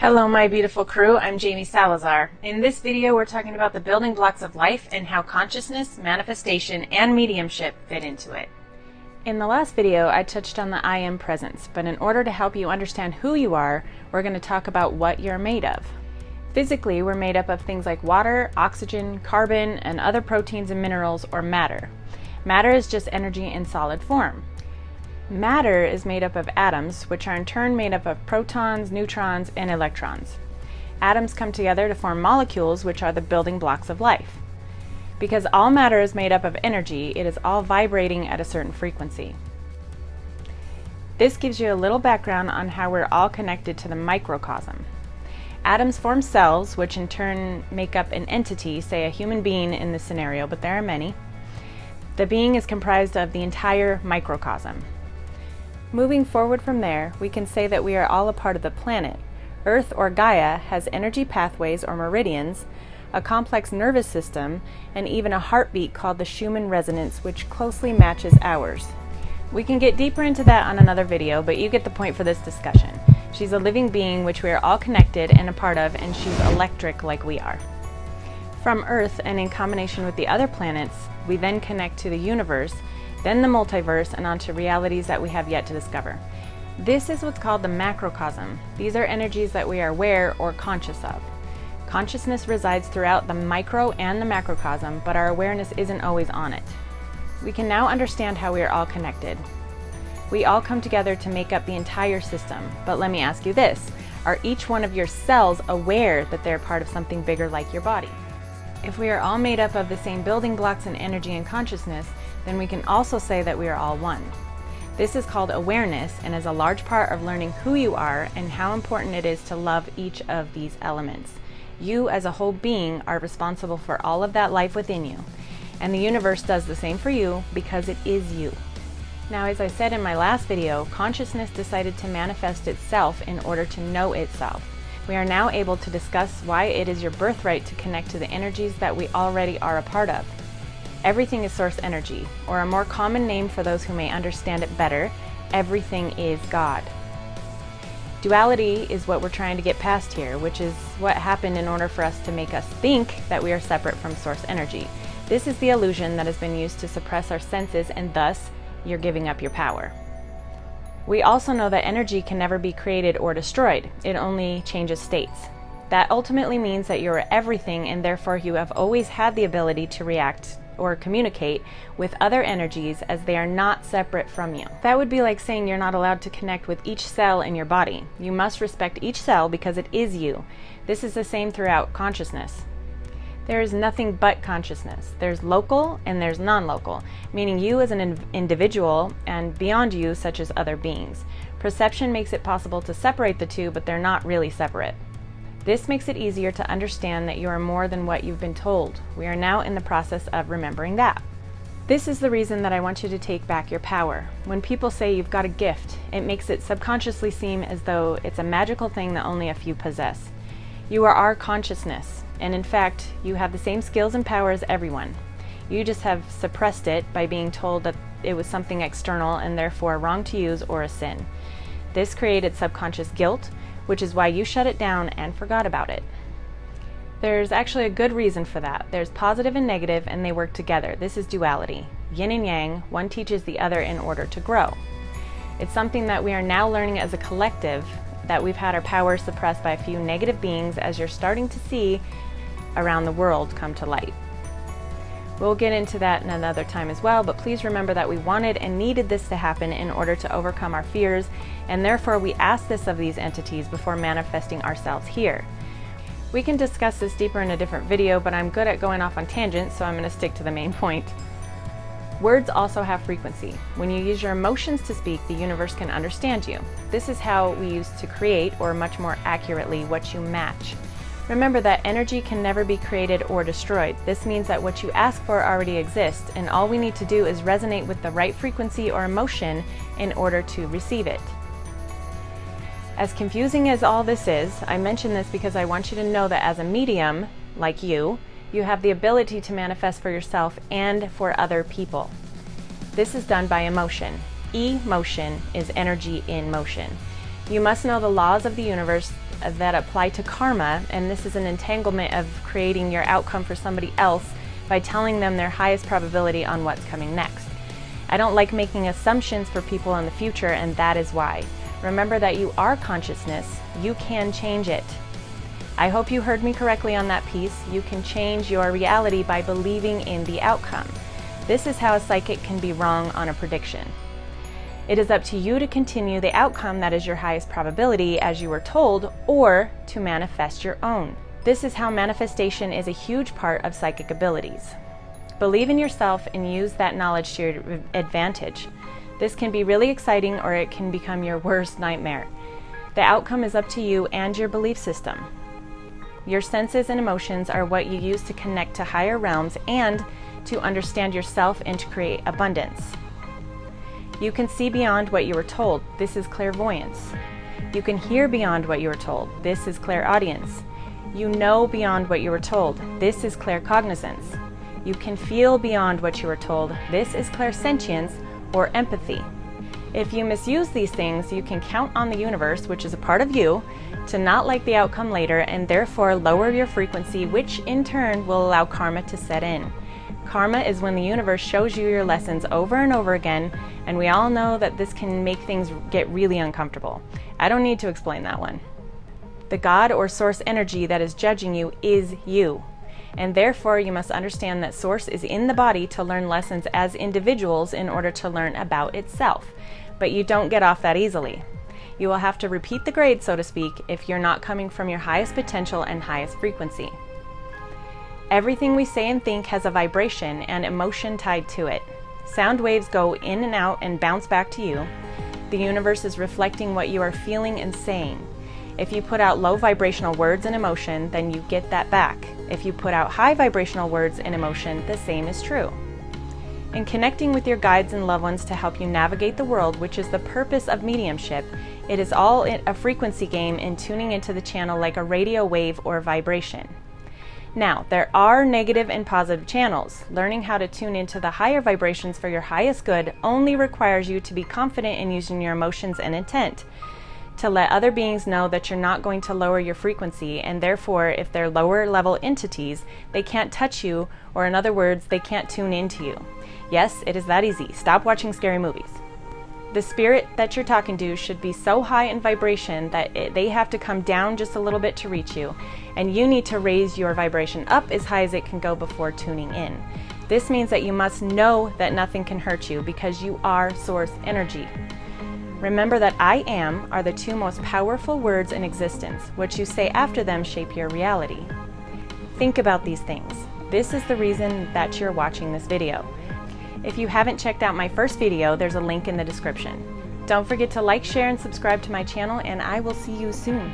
Hello my beautiful crew, I'm Jamie Salazar. In this video we're talking about the building blocks of life and how consciousness, manifestation, and mediumship fit into it. In the last video I touched on the I am presence, but in order to help you understand who you are, we're going to talk about what you're made of. Physically, we're made up of things like water, oxygen, carbon, and other proteins and minerals, or matter. Matter is just energy in solid form. Matter is made up of atoms, which are in turn made up of protons, neutrons, and electrons. Atoms come together to form molecules, which are the building blocks of life. Because all matter is made up of energy, it is all vibrating at a certain frequency. This gives you a little background on how we're all connected to the microcosm. Atoms form cells, which in turn make up an entity, say a human being in this scenario, but there are many. The being is comprised of the entire microcosm. Moving forward from there, we can say that we are all a part of the planet. Earth, or Gaia, has energy pathways or meridians, a complex nervous system, and even a heartbeat called the Schumann resonance, which closely matches ours. We can get deeper into that on another video, but you get the point for this discussion. She's a living being which we are all connected and a part of, and she's electric like we are. From Earth, and in combination with the other planets, we then connect to the universe, then the multiverse, and onto realities that we have yet to discover. This is what's called the macrocosm. These are energies that we are aware or conscious of. Consciousness resides throughout the micro and the macrocosm, but our awareness isn't always on it. We can now understand how we are all connected. We all come together to make up the entire system, but let me ask you this: are each one of your cells aware that they're part of something bigger like your body? If we are all made up of the same building blocks and energy and consciousness, then we can also say that we are all one. This is called awareness and is a large part of learning who you are and how important it is to love each of these elements. You as a whole being are responsible for all of that life within you, and the universe does the same for you because it is you. Now, as I said in my last video, consciousness decided to manifest itself in order to know itself. We are now able to discuss why it is your birthright to connect to the energies that we already are a part of. Everything is source energy, or a more common name for those who may understand it better, everything is God. Duality is what we're trying to get past here, which is what happened in order for us to make us think that we are separate from source energy. This is the illusion that has been used to suppress our senses, and thus, you're giving up your power. We also know that energy can never be created or destroyed. It only changes states. That ultimately means that you're everything, and therefore you have always had the ability to react or communicate with other energies, as they are not separate from you. That would be like saying you're not allowed to connect with each cell in your body. You must respect each cell because it is you. This is the same throughout consciousness. There is nothing but consciousness. There's local and there's non-local, meaning you as an individual and beyond you, such as other beings. Perception makes it possible to separate the two, but they're not really separate. This makes it easier to understand that you are more than what you've been told. We are now in the process of remembering that. This is the reason that I want you to take back your power. When people say you've got a gift, it makes it subconsciously seem as though it's a magical thing that only a few possess. You are our consciousness, and in fact, you have the same skills and power as everyone. You just have suppressed it by being told that it was something external and therefore wrong to use or a sin. This created subconscious guilt, which is why you shut it down and forgot about it. There's actually a good reason for that. There's positive and negative, and they work together. This is duality. Yin and yang, one teaches the other in order to grow. It's something that we are now learning as a collective, that we've had our power suppressed by a few negative beings, as you're starting to see around the world come to light. We'll get into that in another time as well, but please remember that we wanted and needed this to happen in order to overcome our fears, and therefore we asked this of these entities before manifesting ourselves here. We can discuss this deeper in a different video, but I'm good at going off on tangents, so I'm going to stick to the main point. Words also have frequency. When you use your emotions to speak, the universe can understand you. This is how we use to create, or much more accurately, what you match. Remember that energy can never be created or destroyed. This means that what you ask for already exists, and all we need to do is resonate with the right frequency or emotion in order to receive it. As confusing as all this is, I mention this because I want you to know that as a medium, like you have the ability to manifest for yourself and for other people. This is done by emotion. Emotion is energy in motion. You must know the laws of the universe that apply to karma, and this is an entanglement of creating your outcome for somebody else by telling them their highest probability on what's coming next. I don't like making assumptions for people in the future, and that is why. Remember that you are consciousness. You can change it. I hope you heard me correctly on that piece. You can change your reality by believing in the outcome. This is how a psychic can be wrong on a prediction. It is up to you to continue the outcome that is your highest probability as you were told, or to manifest your own. This is how manifestation is a huge part of psychic abilities. Believe in yourself and use that knowledge to your advantage. This can be really exciting, or it can become your worst nightmare. The outcome is up to you and your belief system. Your senses and emotions are what you use to connect to higher realms and to understand yourself and to create abundance. You can see beyond what you were told. This is clairvoyance. You can hear beyond what you were told. This is clairaudience. You know beyond what you were told. This is claircognizance. You can feel beyond what you were told. This is clairsentience or empathy. If you misuse these things, you can count on the universe, which is a part of you, to not like the outcome later and therefore lower your frequency, which in turn will allow karma to set in. Karma is when the universe shows you your lessons over and over again, and we all know that this can make things get really uncomfortable. I don't need to explain that one. The God or source energy that is judging you is you, and therefore you must understand that source is in the body to learn lessons as individuals in order to learn about itself, but you don't get off that easily. You will have to repeat the grade, so to speak, if you're not coming from your highest potential and highest frequency. Everything we say and think has a vibration and emotion tied to it. Sound waves go in and out and bounce back to you. The universe is reflecting what you are feeling and saying. If you put out low vibrational words and emotion, then you get that back. If you put out high vibrational words and emotion, the same is true. In connecting with your guides and loved ones to help you navigate the world, which is the purpose of mediumship, it is all a frequency game in tuning into the channel like a radio wave or vibration. Now, there are negative and positive channels. Learning how to tune into the higher vibrations for your highest good only requires you to be confident in using your emotions and intent, to let other beings know that you're not going to lower your frequency, and therefore, if they're lower level entities, they can't touch you, or in other words, they can't tune into you. Yes, it is that easy. Stop watching scary movies. The spirit that you're talking to should be so high in vibration that they have to come down just a little bit to reach you, and you need to raise your vibration up as high as it can go before tuning in. This means that you must know that nothing can hurt you because you are source energy. Remember that I am are the two most powerful words in existence. What you say after them shape your reality. Think about these things. This is the reason that you're watching this video. If you haven't checked out my first video, there's a link in the description. Don't forget to like, share, and subscribe to my channel, and I will see you soon.